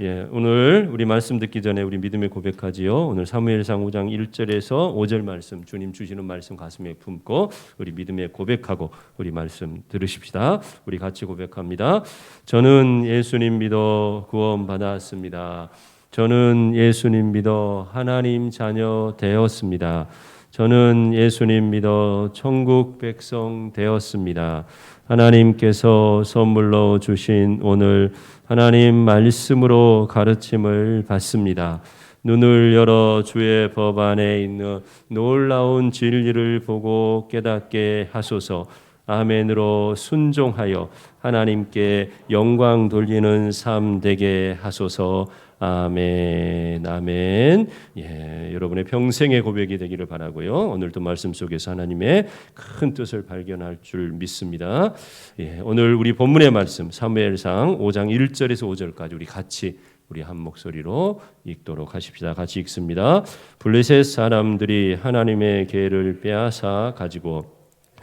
오늘 우리 말씀 듣기 전에 우리 믿음의 고백하지요. 오늘 사무엘상 5장 1절에서 5절 말씀, 주님 주시는 말씀 가슴에 품고 우리 믿음의 고백하고 우리 말씀 들으십시다. 우리 같이 고백합니다. 저는 예수님 믿어 구원 받았습니다. 저는 예수님 믿어 하나님 자녀 되었습니다. 저는 예수님 믿어 천국 백성 되었습니다. 하나님께서 선물로 주신 오늘 하나님 말씀으로 가르침을 받습니다. 눈을 열어 주의 법 안에 있는 놀라운 진리를 보고 깨닫게 하소서. 아멘으로 순종하여 하나님께 영광 돌리는 삶 되게 하소서. 아멘, 아멘. 여러분의 평생의 고백이 되기를 바라고요. 오늘도 말씀 속에서 하나님의 큰 뜻을 발견할 줄 믿습니다. 오늘 우리 본문의 말씀 사무엘상 5장 1절에서 5절까지 우리 같이 우리 한 목소리로 읽도록 하십시다. 같이 읽습니다. 블레셋 사람들이 하나님의 계를 빼앗아 가지고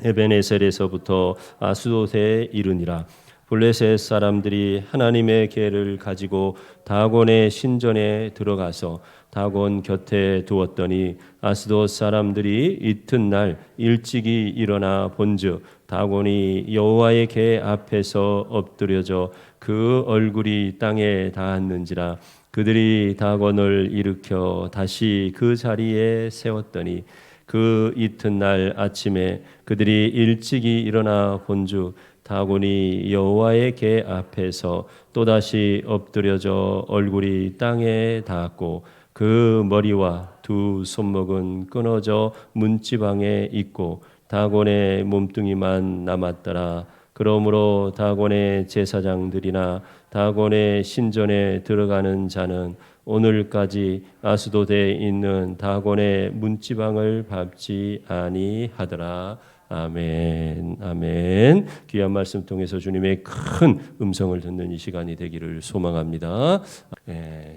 에베네셀에서부터 아스돗에 이르니라. 블레셋 사람들이 하나님의 계를 가지고 다곤의 신전에 들어가서 다곤 곁에 두었더니 아스돗 사람들이 이튿날 일찍이 일어나 본즉 다곤이 여호와의 계 앞에서 엎드려져 그 얼굴이 땅에 닿았는지라. 그들이 다곤을 일으켜 다시 그 자리에 세웠더니 그 이튿날 아침에 그들이 일찍이 일어나 본즉 다곤이 여호와의 계 앞에서 또다시 엎드려져 얼굴이 땅에 닿았고 그 머리와 두 손목은 끊어져 문지방에 있고 다곤의 몸뚱이만 남았더라. 그러므로 다곤의 제사장들이나 다곤의 신전에 들어가는 자는 오늘까지 아스돗에 있는 다곤의 문지방을 밟지 아니하더라. 아멘, 아멘. 귀한 말씀 통해서 주님의 큰 음성을 듣는 이 시간이 되기를 소망합니다.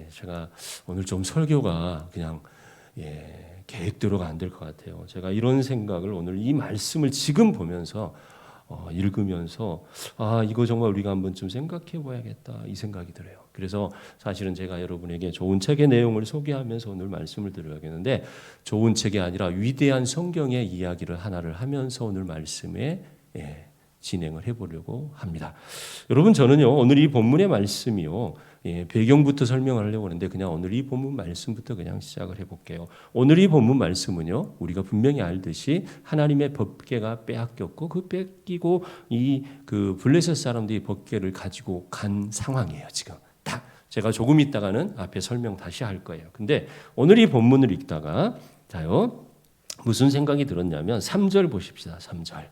제가 오늘 좀 설교가 그냥 계획대로가 안 될 것 같아요. 제가 이런 생각을 오늘 이 말씀을 지금 보면서 읽으면서 이거 정말 우리가 한번 좀 생각해 봐야겠다 이 생각이 들어요. 그래서 사실은 제가 여러분에게 좋은 책의 내용을 소개하면서 오늘 말씀을 드려야겠는데 좋은 책이 아니라 위대한 성경의 이야기를 하나를 하면서 오늘 말씀에 진행을 해보려고 합니다. 여러분 저는요 오늘 이 본문의 말씀이요 배경부터 설명을 하려고 하는데 그냥 오늘 이 본문 말씀부터 그냥 시작을 해볼게요. 오늘 이 본문 말씀은요 우리가 분명히 알듯이 하나님의 법궤가 빼앗겼고 그 뺏기고 그 블레셋 사람들이 법궤를 가지고 간 상황이에요. 지금 딱 제가 조금 있다가는 앞에 설명 다시 할 거예요. 근데 오늘 이 본문을 읽다가 자요 무슨 생각이 들었냐면 3절 보십시다. 3절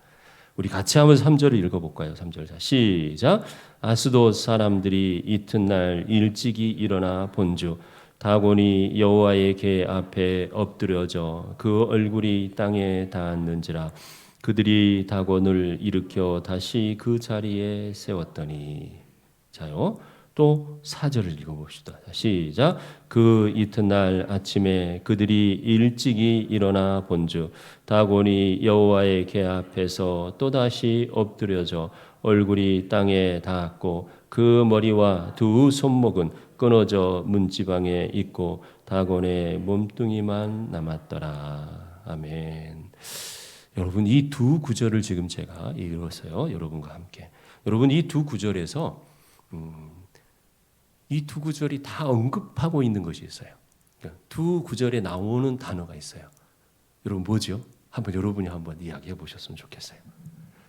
우리 같이 한번 3절을 읽어볼까요? 3절 시작. 아스돗 사람들이 이튿날 일찍이 일어나 본즉 다곤이 여호와의 궤 앞에 엎드려져 그 얼굴이 땅에 닿았는지라. 그들이 다곤을 일으켜 다시 그 자리에 세웠더니 자요. 또 4절을 읽어봅시다. 시작. 그 이튿날 아침에 그들이 일찍이 일어나 본즉 다곤이 여호와의 궤 앞에서 또다시 엎드려져 얼굴이 땅에 닿았고 그 머리와 두 손목은 끊어져 문지방에 있고 다곤의 몸뚱이만 남았더라. 아멘. 여러분 이 두 구절을 지금 제가 읽었어요. 여러분과 함께. 여러분 이 두 구절에서 이 두 구절이 다 언급하고 있는 것이 있어요. 두 구절에 나오는 단어가 있어요. 여러분 뭐죠? 한번 여러분이 한번 이야기해 보셨으면 좋겠어요.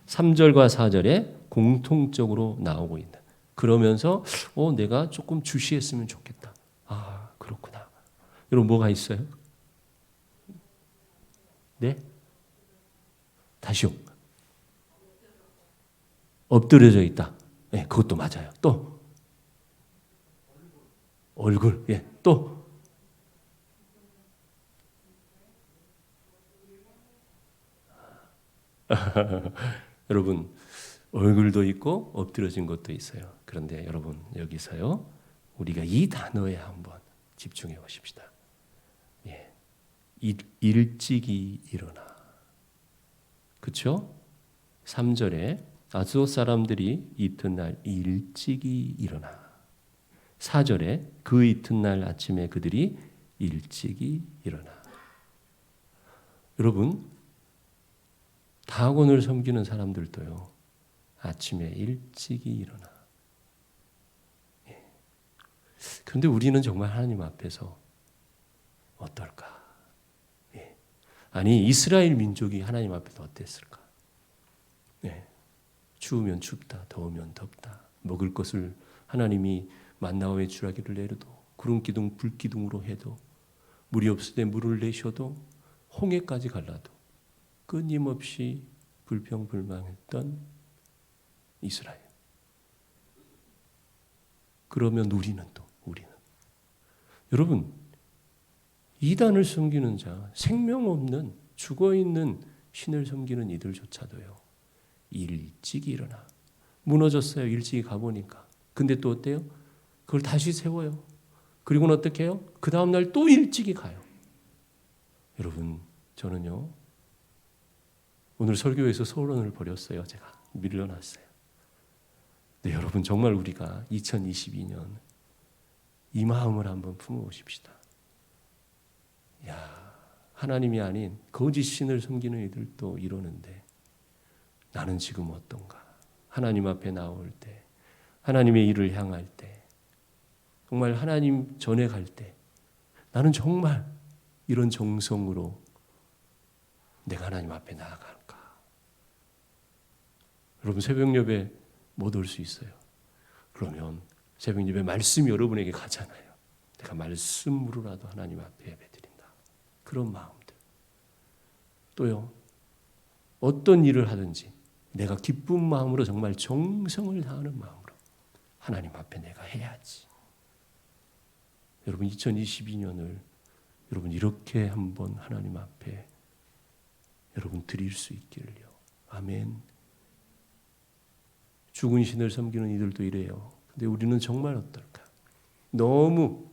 3절과 4절에 공통적으로 나오고 있는. 그러면서 내가 조금 주시했으면 좋겠다. 그렇구나. 여러분 뭐가 있어요? 네? 다시요. 엎드려져 있다. 네, 그것도 맞아요. 또 얼굴. 또 여러분 얼굴도 있고 엎드려진 것도 있어요. 그런데 여러분 여기서요 우리가 이 단어에 한번 집중해 보십시다. 일찍이 일어나. 그렇죠? 3절에 아스돗 사람들이 이튿날 일찍이 일어나. 4절에 그 이튿날 아침에 그들이 일찍이 일어나. 여러분, 다곤을 섬기는 사람들도요, 아침에 일찍이 일어나. 그런데 우리는 정말 하나님 앞에서 어떨까? 아니, 이스라엘 민족이 하나님 앞에서 어땠을까? 추우면 춥다, 더우면 덥다. 먹을 것을 하나님이 만나와 외출하기를 내려도, 구름 기둥, 불 기둥으로 해도, 물이 없을 때 물을 내셔도, 홍해까지 갈라도 끊임없이 불평불만했던 이스라엘. 그러면 우리는 여러분, 이단을 섬기는 자, 생명 없는 죽어 있는 신을 섬기는 이들조차도요, 일찍이 일어나. 무너졌어요. 일찍이 가보니까. 근데 또 어때요? 그걸 다시 세워요. 그리고는 어떻게 해요? 그 다음날 또 일찍이 가요. 여러분, 저는요, 오늘 설교에서 서론을 버렸어요. 제가 밀려났어요. 네, 여러분, 정말 우리가 2022년 이 마음을 한번 품어보십시다. 야, 하나님이 아닌 거짓 신을 섬기는 이들도 이러는데 나는 지금 어떤가? 하나님 앞에 나올 때, 하나님의 일을 향할 때, 정말 하나님 전에 갈 때 나는 정말 이런 정성으로 내가 하나님 앞에 나아갈까? 여러분, 새벽 예배 못 올 수 있어요. 그러면 새벽 예배 말씀이 여러분에게 가잖아요. 내가 말씀으로라도 하나님 앞에 예배드린다. 그런 마음들. 또요, 어떤 일을 하든지 내가 기쁜 마음으로 정말 정성을 다하는 마음으로 하나님 앞에 내가 해야지. 여러분, 2022년을 여러분 이렇게 한번 하나님 앞에 여러분 드릴 수 있기를요. 아멘. 죽은 신을 섬기는 이들도 이래요. 근데 우리는 정말 어떨까? 너무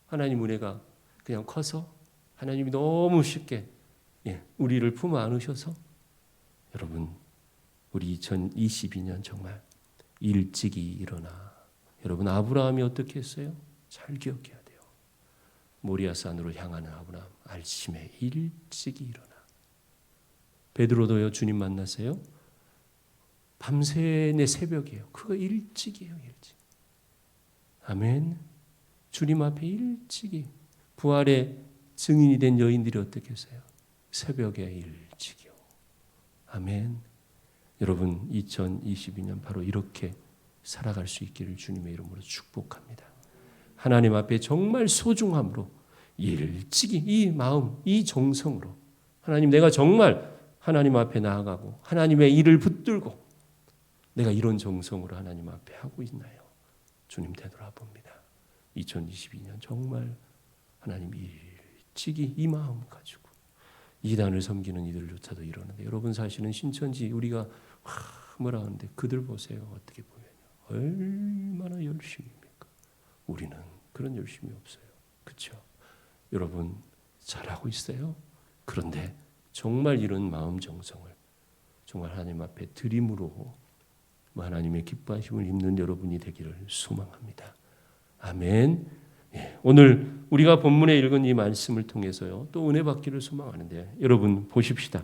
하나님 은혜가 그냥 커서 하나님이 너무 쉽게 우리를 품어 안으셔서 여러분, 우리 2022년 정말 일찍이 일어나. 여러분, 아브라함이 어떻게 했어요? 잘 기억해야 돼요. 모리아산으로 향하는 아브라함, 아침에 일찍이 일어나. 베드로도요, 주님 만났어요. 밤새내 새벽이에요. 그거 일찍이에요, 일찍. 아멘. 주님 앞에 일찍이. 부활의 증인이 된 여인들이 어떻게 했어요? 새벽에 일찍이요. 아멘. 여러분, 2022년 바로 이렇게 살아갈 수 있기를 주님의 이름으로 축복합니다. 하나님 앞에 정말 소중함으로 일찍이 이 마음, 이 정성으로 하나님, 내가 정말 하나님 앞에 나아가고 하나님의 일을 붙들고 내가 이런 정성으로 하나님 앞에 하고 있나요? 주님 되돌아봅니다. 2022년 정말 하나님 일찍이 이 마음 가지고 이단을 섬기는 이들조차도 이러는데, 여러분 사실은 신천지 우리가 뭐라 하는데 그들 보세요. 어떻게 보면요, 얼마나 열심입니까? 우리는 그런 열심이 없어요. 그렇죠? 여러분 잘하고 있어요. 그런데 정말 이런 마음 정성을 정말 하나님 앞에 드림으로 하나님의 기뻐하심을 입는 여러분이 되기를 소망합니다. 아멘. 오늘 우리가 본문에 읽은 이 말씀을 통해서요, 또 은혜 받기를 소망하는데, 여러분 보십시다.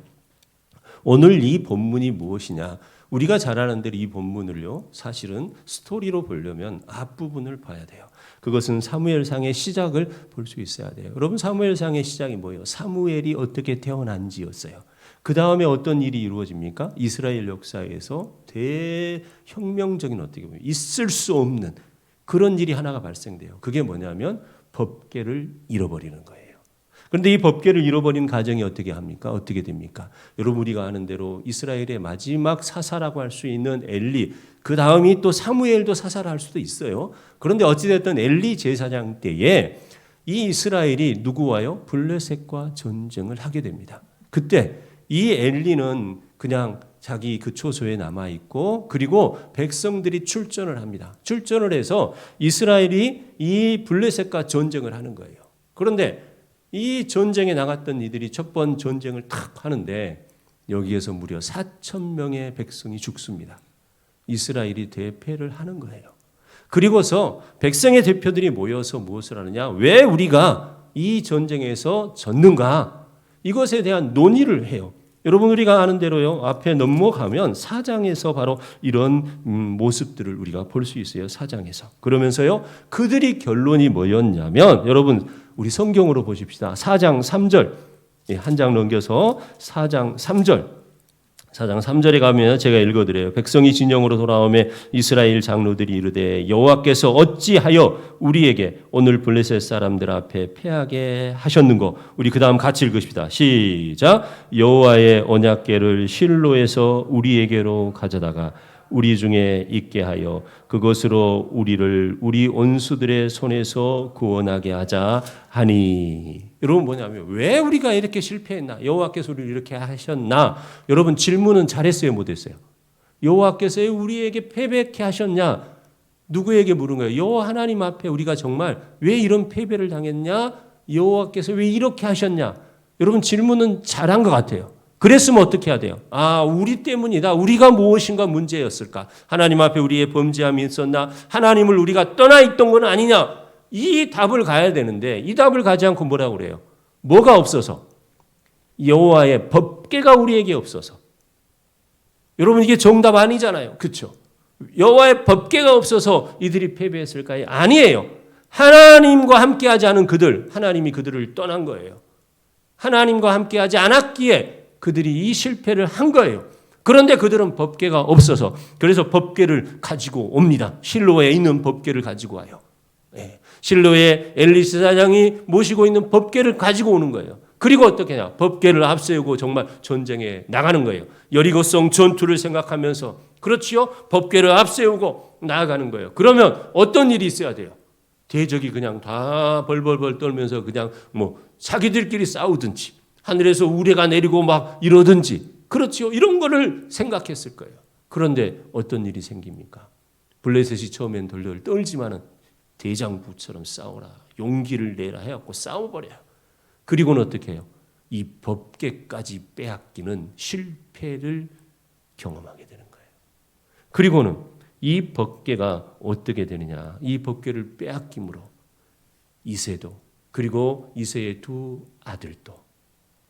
오늘 이 본문이 무엇이냐? 우리가 잘 아는 대로 이 본문을요, 사실은 스토리로 보려면 앞부분을 봐야 돼요. 그것은 사무엘상의 시작을 볼 수 있어야 돼요. 여러분, 사무엘상의 시작이 뭐예요? 사무엘이 어떻게 태어난지였어요. 그 다음에 어떤 일이 이루어집니까? 이스라엘 역사에서 대혁명적인, 어떻게 보면 있을 수 없는 그런 일이 하나가 발생돼요. 그게 뭐냐면 법궤를 잃어버리는 거예요. 그런데 이 법궤를 잃어버린 가정이 어떻게 합니까? 어떻게 됩니까? 여러분, 우리가 아는 대로 이스라엘의 마지막 사사라고 할 수 있는 엘리, 그 다음이 또 사무엘도 사사라 할 수도 있어요. 그런데 어찌됐든 엘리 제사장 때에 이 이스라엘이 누구와요? 블레셋과 전쟁을 하게 됩니다. 그때 이 엘리는 그냥 자기 그 초소에 남아있고, 그리고 백성들이 출전을 합니다. 출전을 해서 이스라엘이 이 블레셋과 전쟁을 하는 거예요. 그런데 이 전쟁에 나갔던 이들이 첫 번 전쟁을 탁 하는데 여기에서 무려 4,000명의 백성이 죽습니다. 이스라엘이 대패를 하는 거예요. 그리고서 백성의 대표들이 모여서 무엇을 하느냐? 왜 우리가 이 전쟁에서 졌는가? 이것에 대한 논의를 해요. 여러분 우리가 아는 대로요. 앞에 넘어가면 4장에서 바로 이런 모습들을 우리가 볼 수 있어요. 4장에서. 그러면서요. 그들이 결론이 뭐였냐면 여러분 우리 성경으로 보십시다. 4장 3절. 한 장 넘겨서 4장 3절. 4장 3절에 가면 제가 읽어드려요. 백성이 진영으로 돌아오매 이스라엘 장로들이 이르되 여호와께서 어찌하여 우리에게 오늘 블레셋 사람들 앞에 패하게 하셨는고. 우리 그 다음 같이 읽으십시다. 시작. 여호와의 언약궤를 실로에서 우리에게로 가져다가 우리 중에 있게 하여 그것으로 우리를 우리 원수들의 손에서 구원하게 하자 하니. 여러분 뭐냐면 왜 우리가 이렇게 실패했나? 여호와께서 우리를 이렇게 하셨나? 여러분 질문은 잘했어요, 못했어요? 여호와께서 우리에게 패배케 하셨냐? 누구에게 물은 거예요? 여호와 하나님 앞에 우리가 정말 왜 이런 패배를 당했냐? 여호와께서 왜 이렇게 하셨냐? 여러분 질문은 잘한 것 같아요. 그랬으면 어떻게 해야 돼요? 우리 때문이다. 우리가 무엇인가 문제였을까? 하나님 앞에 우리의 범죄함이 있었나? 하나님을 우리가 떠나 있던 건 아니냐? 이 답을 가야 되는데 이 답을 가지 않고 뭐라고 그래요? 뭐가 없어서? 여호와의 법궤가 우리에게 없어서. 여러분 이게 정답 아니잖아요. 그렇죠? 여호와의 법궤가 없어서 이들이 패배했을까요? 아니에요. 하나님과 함께하지 않은 그들, 하나님이 그들을 떠난 거예요. 하나님과 함께하지 않았기에 그들이 이 실패를 한 거예요. 그런데 그들은 법궤가 없어서 그래서 법궤를 가지고 옵니다. 실로에 있는 법궤를 가지고 와요. 실로에 엘리사 사장이 모시고 있는 법궤를 가지고 오는 거예요. 그리고 어떻게 하냐? 법궤를 앞세우고 정말 전쟁에 나가는 거예요. 여리고성 전투를 생각하면서 그렇지요? 법궤를 앞세우고 나아가는 거예요. 그러면 어떤 일이 있어야 돼요? 대적이 그냥 다 벌벌벌 떨면서 그냥 뭐 자기들끼리 싸우든지 하늘에서 우레가 내리고 막 이러든지 그렇지요. 이런 거를 생각했을 거예요. 그런데 어떤 일이 생깁니까? 블레셋이 처음엔 덜덜 떨지만은 대장부처럼 싸우라. 용기를 내라 해갖고 싸워버려요. 그리고는 어떻게 해요? 이 법궤까지 빼앗기는 실패를 경험하게 되는 거예요. 그리고는 이 법궤가 어떻게 되느냐? 이 법궤를 빼앗김으로 이새도 그리고 이새의 두 아들도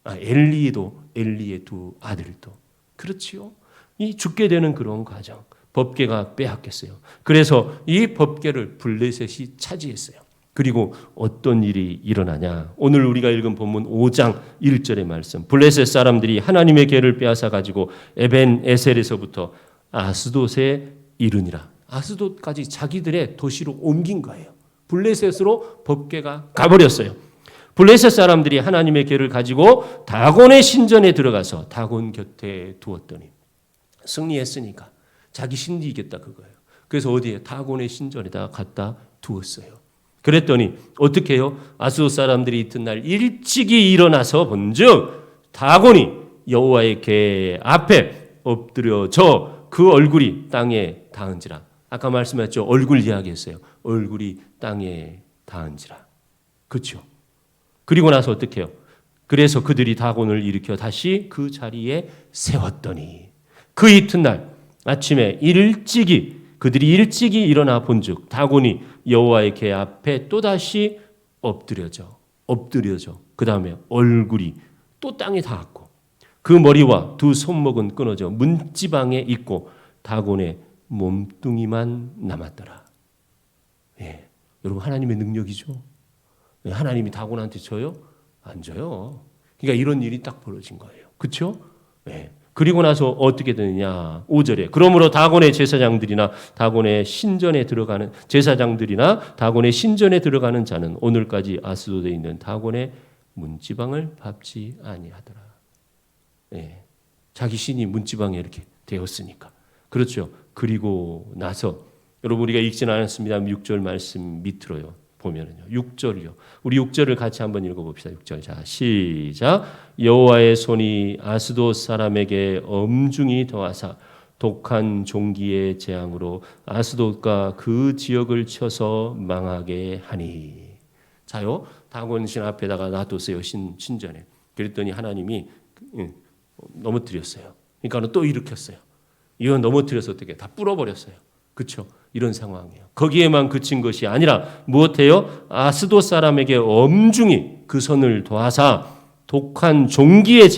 엘리의 두 아들도 그렇지요. 이 죽게 되는 그런 과정. 법궤가 빼앗겼어요. 그래서 이 법궤를 블레셋이 차지했어요. 그리고 어떤 일이 일어나냐? 오늘 우리가 읽은 본문 5장 1절의 말씀. 블레셋 사람들이 하나님의 궤를 빼앗아 가지고 에벤 에셀에서부터 아스돗에 이르니라. 아스돗까지 자기들의 도시로 옮긴 거예요. 블레셋으로 법궤가 가버렸어요. 블레셋 사람들이 하나님의 궤를 가지고 다곤의 신전에 들어가서 다곤 곁에 두었더니 승리했으니까 자기 신이 이겼다 그거예요. 그래서 어디에 다곤의 신전에다 갖다 두었어요. 그랬더니 어떻게 해요? 아스돗 사람들이 이튿날 일찍이 일어나서 본즉 다곤이 여호와의 궤 앞에 엎드려져 그 얼굴이 땅에 닿은지라. 아까 말씀하셨죠. 얼굴 이야기했어요. 얼굴이 땅에 닿은지라. 그렇죠? 그리고 나서 어떻게 해요? 그래서 그들이 다곤을 일으켜 다시 그 자리에 세웠더니 그 이튿날 아침에 그들이 일찍이 일어나 본즉 다곤이 여호와의 궤 앞에 또다시 엎드려져 그 다음에 얼굴이 또 땅에 닿았고 그 머리와 두 손목은 끊어져 문지방에 있고 다곤의 몸뚱이만 남았더라. 여러분 하나님의 능력이죠. 하나님이 다곤한테 줘요? 안 줘요. 그러니까 이런 일이 딱 벌어진 거예요. 그렇죠? 그리고 나서 어떻게 되느냐? 5절에 그러므로 다곤의 제사장들이나 다곤의 신전에 들어가는 제사장들이나 다곤의 신전에 들어가는 자는 오늘까지 아스돗에 있는 다곤의 문지방을 밟지 아니하더라. 자기 신이 문지방에 이렇게 되었으니까. 그렇죠. 그리고 나서 여러분 우리가 읽지는 않았습니다. 6절 말씀 밑으로요. 보면은요. 6절이요. 우리 6절을 같이 한번 읽어봅시다. 6절. 자, 시작. 여호와의 손이 아스돗 사람에게 엄중히 더하사 독한 종기의 재앙으로 아스돗과 그 지역을 쳐서 망하게 하니. 자요. 다곤신 앞에다가 놔뒀어요. 신전에. 그랬더니 하나님이 넘어뜨렸어요. 그러니까 또 일으켰어요. 이거 넘어뜨려서 어떻게 다 불어버렸어요. 그렇죠? 이런 상황이에요. 거기에만 그친 것이 아니라 무엇해요? 아스돗 사람에게 엄중히 그 선을 더하사 독한 종기의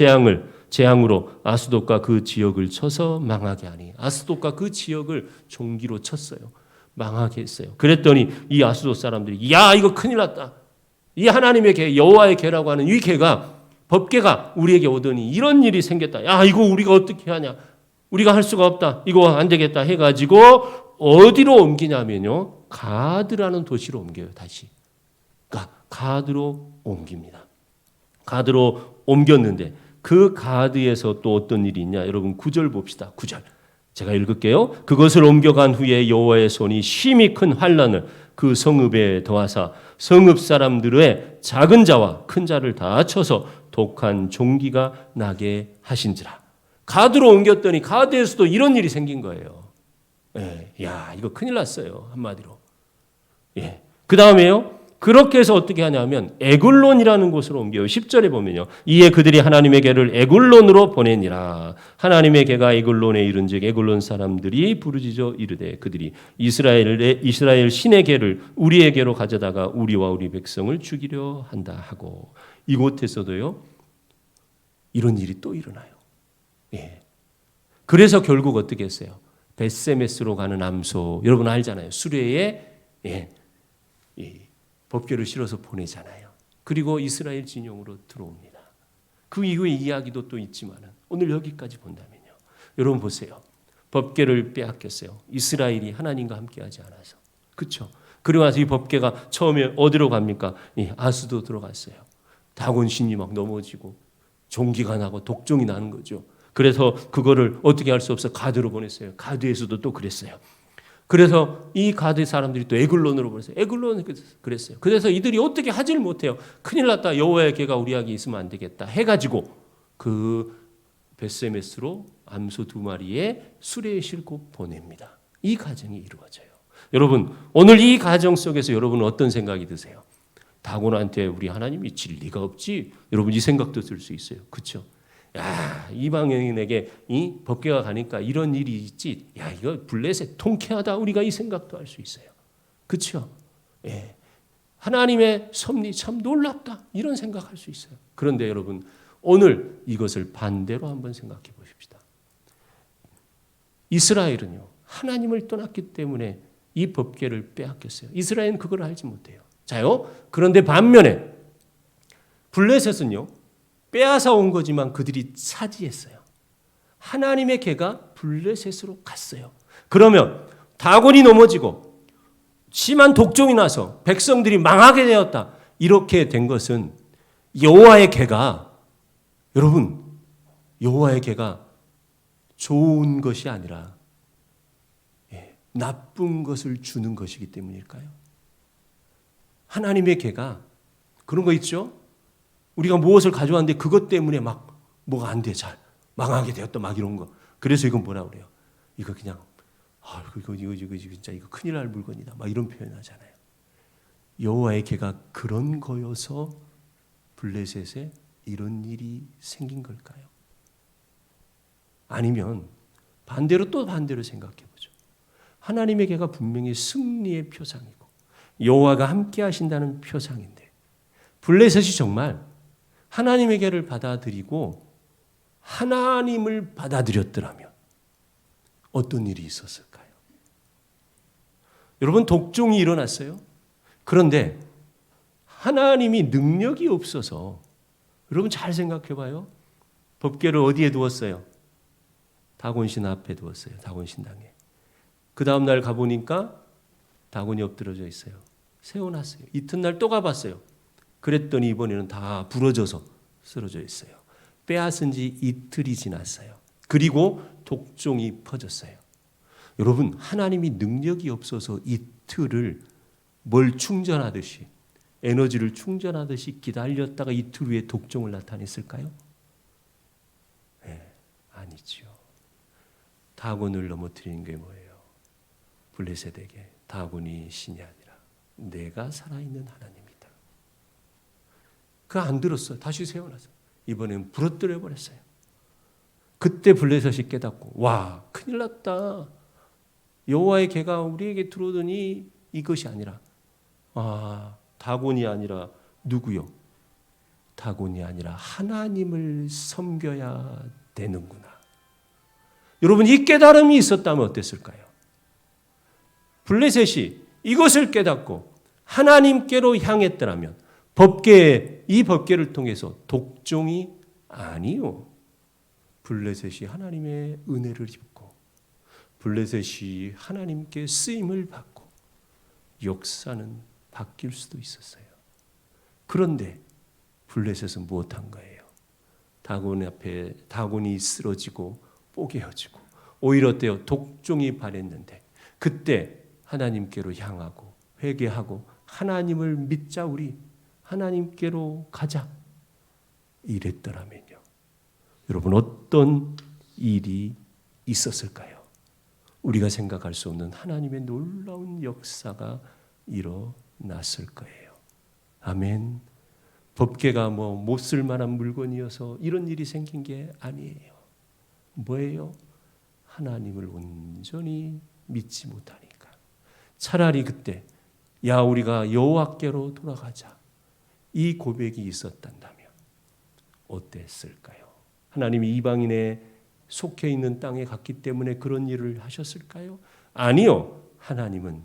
재앙으로 아스돗과 그 지역을 쳐서 망하게 하니. 아스돗과 그 지역을 종기로 쳤어요. 망하게 했어요. 그랬더니 이 아스돗 사람들이 야 이거 큰일 났다. 이 하나님의 개 여호와의 개라고 하는 이 개가 법궤가 우리에게 오더니 이런 일이 생겼다. 야 이거 우리가 어떻게 하냐. 우리가 할 수가 없다. 이거 안 되겠다 해가지고 어디로 옮기냐면요. 가드라는 도시로 옮겨요. 다시. 그러니까 가드로 옮깁니다. 가드로 옮겼는데 그 가드에서 또 어떤 일이 있냐. 여러분 9절 봅시다. 9절. 제가 읽을게요. 그것을 옮겨간 후에 여호와의 손이 심히 큰 환난을 그 성읍에 더하사 성읍 사람들의 작은 자와 큰 자를 다 쳐서 독한 종기가 나게 하신지라. 가드로 옮겼더니 가드에서도 이런 일이 생긴 거예요. 예, 야 이거 큰일 났어요. 한마디로. 예. 그 다음에요. 그렇게 해서 어떻게 하냐면 에굴론이라는 곳으로 옮겨요. 10절에 보면요. 이에 그들이 하나님의 개를 에굴론으로 보내니라. 하나님의 개가 에굴론에 이른즉 에굴론 사람들이 부르짖어 이르되 그들이 이스라엘 신의 개를 우리에게로 가져다가 우리와 우리 백성을 죽이려 한다 하고 이곳에서도요. 이런 일이 또 일어나요. 예. 그래서 결국 어떻게 했어요? 벳세메스로 가는 암소 여러분 알잖아요. 수레에 법궤를 실어서 보내잖아요. 그리고 이스라엘 진영으로 들어옵니다. 그 이후의 이야기도 또 있지만 오늘 여기까지 본다면요. 여러분 보세요. 법궤를 빼앗겼어요. 이스라엘이 하나님과 함께하지 않아서. 그렇죠? 그리고 나서 이 법궤가 처음에 어디로 갑니까? 아스도 들어갔어요. 다곤 신이 막 넘어지고 종기가 나고 독종이 나는 거죠. 그래서 그거를 어떻게 할 수 없어 가드로 보냈어요. 가드에서도 또 그랬어요. 그래서 이 가드 사람들이 또 에글론으로 보냈어요. 에글론은 그랬어요. 그래서 이들이 어떻게 하질 못해요. 큰일 났다. 여호와의 개가 우리에게 있으면 안 되겠다. 해가지고 그 벳세메스로 암소 2마리에 수레에 싣고 보냅니다. 이 과정이 이루어져요. 여러분 오늘 이 과정 속에서 여러분은 어떤 생각이 드세요? 다곤한테 우리 하나님이 질 리가 없지. 여러분 이 생각도 들 수 있어요. 그렇죠? 야, 이방인에게 이 법궤가 가니까 이런 일이 있지. 야, 이거 블레셋 통쾌하다. 우리가 이 생각도 할 수 있어요. 그렇죠? 예. 하나님의 섭리 참 놀랍다. 이런 생각할 수 있어요. 그런데 여러분 오늘 이것을 반대로 한번 생각해 보십시다. 이스라엘은요. 하나님을 떠났기 때문에 이 법궤를 빼앗겼어요. 이스라엘은 그걸 알지 못해요. 자요. 그런데 반면에 블레셋은요. 빼앗아 온 거지만 그들이 차지했어요. 하나님의 개가 블레셋으로 갔어요. 그러면 다곤이 넘어지고 심한 독종이 나서 백성들이 망하게 되었다. 이렇게 된 것은 여호와의 개가 여러분 여호와의 개가 좋은 것이 아니라 나쁜 것을 주는 것이기 때문일까요? 하나님의 개가 그런 거 있죠? 우리가 무엇을 가져왔는데 그것 때문에 막 뭐가 안 돼, 잘 망하게 되었다, 막 이런 거. 그래서 이건 뭐라 그래요? 이거 그냥 이거 진짜 이거 큰일 날 물건이다, 막 이런 표현하잖아요. 여호와의 개가 그런 거여서 블레셋에 이런 일이 생긴 걸까요? 아니면 반대로 또 반대로 생각해 보죠. 하나님의 개가 분명히 승리의 표상이고 여호와가 함께 하신다는 표상인데 블레셋이 정말 하나님의 개를 받아들이고 하나님을 받아들였더라면 어떤 일이 있었을까요? 여러분 독종이 일어났어요. 그런데 하나님이 능력이 없어서 여러분 잘 생각해 봐요. 법궤를 어디에 두었어요? 다곤신 앞에 두었어요. 다곤 신당에. 그 다음 날 가보니까 다곤이 엎드려져 있어요. 세워놨어요. 이튿날 또 가봤어요. 그랬더니 이번에는 다 부러져서 쓰러져 있어요. 빼앗은 지 이틀이 지났어요. 그리고 독종이 퍼졌어요. 여러분 하나님이 능력이 없어서 이틀을 뭘 충전하듯이 에너지를 충전하듯이 기다렸다가 이틀 후에 독종을 나타냈을까요? 네, 아니죠. 다곤을 넘어뜨리는 게 뭐예요? 블레셋에게 다곤이 신이 아니라 내가 살아있는 하나님이다. 그 안 들었어요. 다시 세워놨어요. 이번엔 부러뜨려 버렸어요. 그때 블레셋이 깨닫고 와 큰일 났다. 여호와의 개가 우리에게 들어오더니 이것이 아니라 다곤이 아니라 누구요? 다곤이 아니라 하나님을 섬겨야 되는구나. 여러분, 이 깨달음이 있었다면 어땠을까요? 블레셋이 이것을 깨닫고 하나님께로 향했더라면 이 법궤를 통해서 독종이 아니요, 블레셋이 하나님의 은혜를 입고 블레셋이 하나님께 쓰임을 받고 역사는 바뀔 수도 있었어요. 그런데 블레셋은 무엇한 거예요? 다곤 앞에 다곤이 쓰러지고 뽀개어지고 오히려 어때요? 독종이 발했는데 그때 하나님께로 향하고 회개하고 하나님을 믿자, 우리 하나님께로 가자 이랬더라면요, 여러분 어떤 일이 있었을까요? 우리가 생각할 수 없는 하나님의 놀라운 역사가 일어났을 거예요. 아멘. 법궤가 못 쓸만한 물건이어서 이런 일이 생긴 게 아니에요. 뭐예요? 하나님을 온전히 믿지 못하니까. 차라리 그때 우리가 여호와께로 돌아가자, 이 고백이 있었단다면 어땠을까요? 하나님이 이방인에 속해 있는 땅에 갔기 때문에 그런 일을 하셨을까요? 아니요. 하나님은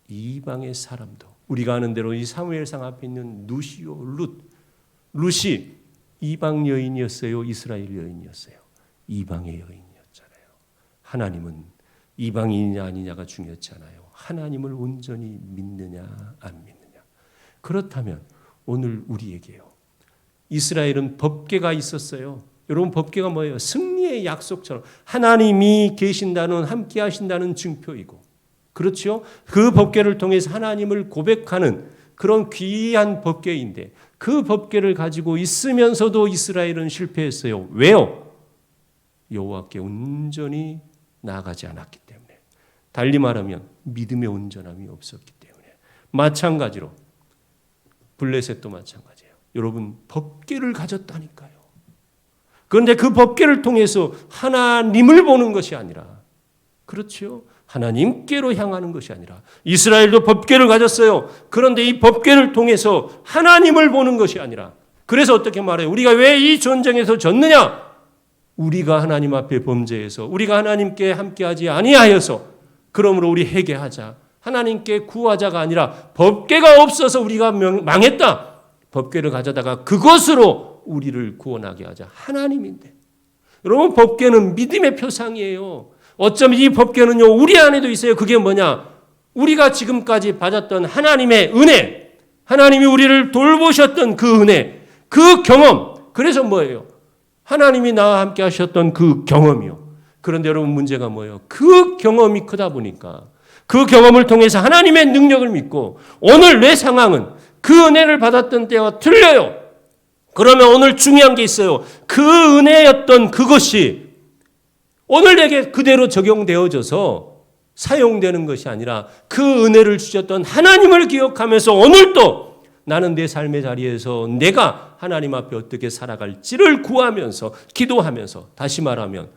이방의 사람도, 우리가 아는 대로 이 사무엘상 앞에 있는 누시오 룻이 이방 여인이었어요? 이스라엘 여인이었어요? 이방의 여인이었잖아요. 하나님은 이방인이냐 아니냐가 중요하지 않아요. 하나님을 온전히 믿느냐 안 믿느냐. 그렇다면 오늘 우리에게요, 이스라엘은 법궤가 있었어요. 여러분, 법궤가 뭐예요? 승리의 약속처럼 하나님이 계신다는, 함께 하신다는 증표이고, 그렇죠? 그 법궤를 통해서 하나님을 고백하는 그런 귀한 법궤인데, 그 법궤를 가지고 있으면서도 이스라엘은 실패했어요. 왜요? 여호와께 온전히 나아가지 않았기 때문에. 달리 말하면 믿음의 온전함이 없었기 때문에. 마찬가지로 블레셋도 마찬가지예요. 여러분, 법궤를 가졌다니까요. 그런데 그 법궤를 통해서 하나님을 보는 것이 아니라, 그렇죠? 하나님께로 향하는 것이 아니라, 이스라엘도 법궤를 가졌어요. 그런데 이 법궤를 통해서 하나님을 보는 것이 아니라, 그래서 어떻게 말해요? 우리가 왜 이 전쟁에서 졌느냐? 우리가 하나님 앞에 범죄해서, 우리가 하나님께 함께하지 아니하여서, 그러므로 우리 회개하자, 하나님께 구하자가 아니라 법궤가 없어서 우리가 망했다. 법궤를 가져다가 그것으로 우리를 구원하게 하자. 하나님인데. 여러분, 법궤는 믿음의 표상이에요. 어쩌면 이 법궤는요, 우리 안에도 있어요. 그게 뭐냐? 우리가 지금까지 받았던 하나님의 은혜, 하나님이 우리를 돌보셨던 그 은혜, 그 경험. 그래서 뭐예요? 하나님이 나와 함께 하셨던 그 경험이요. 그런데 여러분, 문제가 뭐예요? 그 경험이 크다 보니까 그 경험을 통해서 하나님의 능력을 믿고 오늘 내 상황은 그 은혜를 받았던 때와 틀려요. 그러면 오늘 중요한 게 있어요. 그 은혜였던 그것이 오늘 내게 그대로 적용되어져서 사용되는 것이 아니라 그 은혜를 주셨던 하나님을 기억하면서 오늘도 나는 내 삶의 자리에서 내가 하나님 앞에 어떻게 살아갈지를 구하면서 기도하면서, 다시 말하면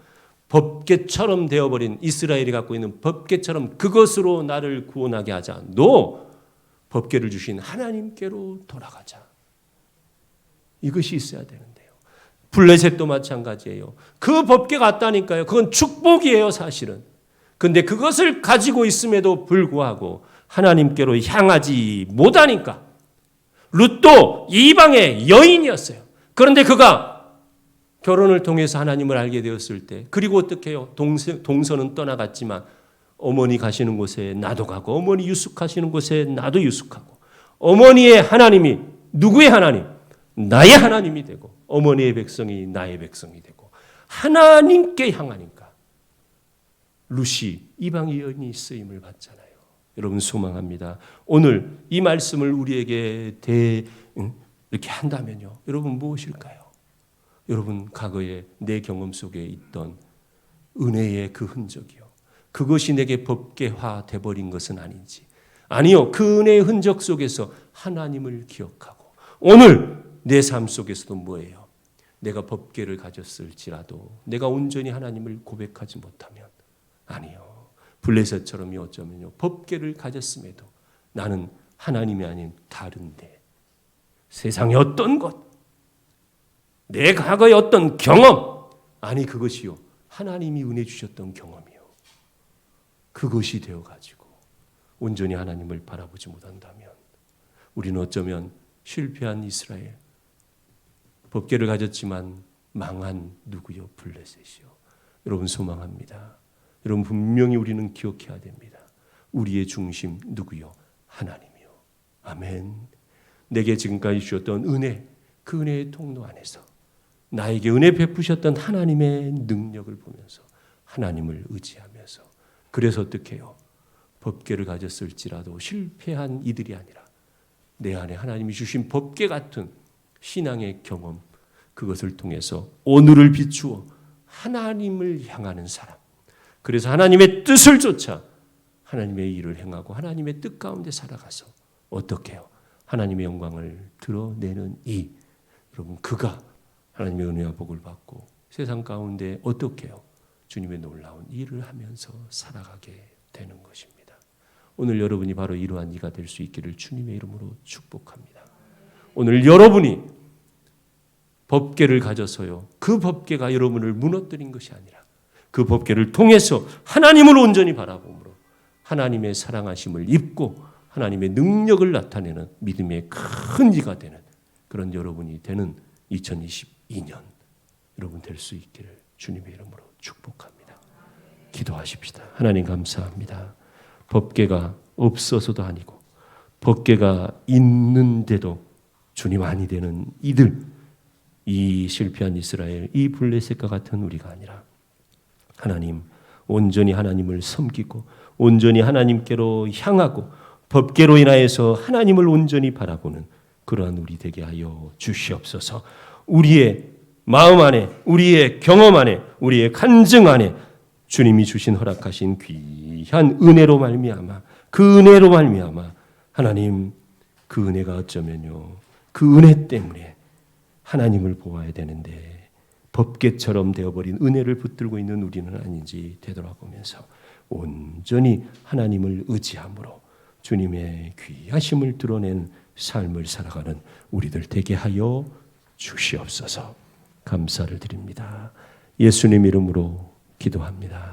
법궤처럼 되어버린 이스라엘이 갖고 있는 법궤처럼 그것으로 나를 구원하게 하자. 법궤를 주신 하나님께로 돌아가자. 이것이 있어야 되는데요. 블레셋도 마찬가지예요. 그 법궤가 왔다니까요. 그건 축복이에요, 사실은. 그런데 그것을 가지고 있음에도 불구하고 하나님께로 향하지 못하니까. 룻도 이방의 여인이었어요. 그런데 그가 결혼을 통해서 하나님을 알게 되었을 때, 그리고 어떻게 해요? 동서는 떠나갔지만 어머니 가시는 곳에 나도 가고, 어머니 유숙하시는 곳에 나도 유숙하고, 어머니의 하나님이 누구의 하나님? 나의 하나님이 되고, 어머니의 백성이 나의 백성이 되고, 하나님께 향하니까 룻이 이방 여인이 쓰임을 받잖아요. 여러분, 소망합니다. 오늘 이 말씀을 우리에게 이렇게 한다면요, 여러분 무엇일까요? 여러분, 과거에 내 경험 속에 있던 은혜의 그 흔적이요, 그것이 내게 법궤화 돼버린 것은 아닌지, 아니요, 그 은혜의 흔적 속에서 하나님을 기억하고 오늘 내 삶 속에서도 뭐예요? 내가 법궤를 가졌을지라도 내가 온전히 하나님을 고백하지 못하면, 아니요, 블레셋처럼이 어쩌면요 법궤를 가졌음에도 나는 하나님이 아닌 다른데 세상의 어떤 것, 내 과거의 어떤 경험, 아니 그것이요 하나님이 은혜 주셨던 경험이요 그것이 되어가지고 온전히 하나님을 바라보지 못한다면 우리는 어쩌면 실패한 이스라엘, 법궤를 가졌지만 망한 누구요? 블레셋이요. 여러분 소망합니다. 여러분 분명히 우리는 기억해야 됩니다. 우리의 중심 누구요? 하나님이요. 아멘. 내게 지금까지 주셨던 은혜, 그 은혜의 통로 안에서 나에게 은혜 베푸셨던 하나님의 능력을 보면서 하나님을 의지하면서 그래서 어떻게 해요? 법궤를 가졌을지라도 실패한 이들이 아니라 내 안에 하나님이 주신 법궤 같은 신앙의 경험, 그것을 통해서 오늘을 비추어 하나님을 향하는 사람, 그래서 하나님의 뜻을 쫓아 하나님의 일을 행하고 하나님의 뜻 가운데 살아가서 어떻게 해요? 하나님의 영광을 드러내는 이 여러분 그가 하나님의 은혜와 복을 받고 세상 가운데 어떻게 해요? 주님의 놀라운 일을 하면서 살아가게 되는 것입니다. 오늘 여러분이 바로 이러한 이가 될 수 있기를 주님의 이름으로 축복합니다. 오늘 여러분이 법궤를 가져서요 그 법궤가 여러분을 무너뜨린 것이 아니라 그 법궤를 통해서 하나님을 온전히 바라봄으로 하나님의 사랑하심을 입고 하나님의 능력을 나타내는 믿음의 큰 이가 되는 그런 여러분이 되는 2022년 여러분 될 수 있기를 주님의 이름으로 축복합니다. 기도하십시다. 하나님 감사합니다. 법궤가 없어서도 아니고 법궤가 있는데도 주님 아니 되는 이들, 이 실패한 이스라엘, 이 블레셋과 같은 우리가 아니라 하나님 온전히 하나님을 섬기고 온전히 하나님께로 향하고 법궤로 인하여서 하나님을 온전히 바라보는 그러한 우리 되게 하여 주시옵소서. 우리의 마음 안에, 우리의 경험 안에, 우리의 간증 안에 주님이 주신 허락하신 귀한 은혜로 말미암아 그 은혜로 말미암아 하나님 그 은혜가 어쩌면요 그 은혜 때문에 하나님을 보아야 되는데 법궤처럼 되어버린 은혜를 붙들고 있는 우리는 아닌지 되돌아보면서 온전히 하나님을 의지함으로 주님의 귀하심을 드러낸 삶을 살아가는 우리들 되게 하여 주시옵소서. 감사를 드립니다. 예수님 이름으로 기도합니다.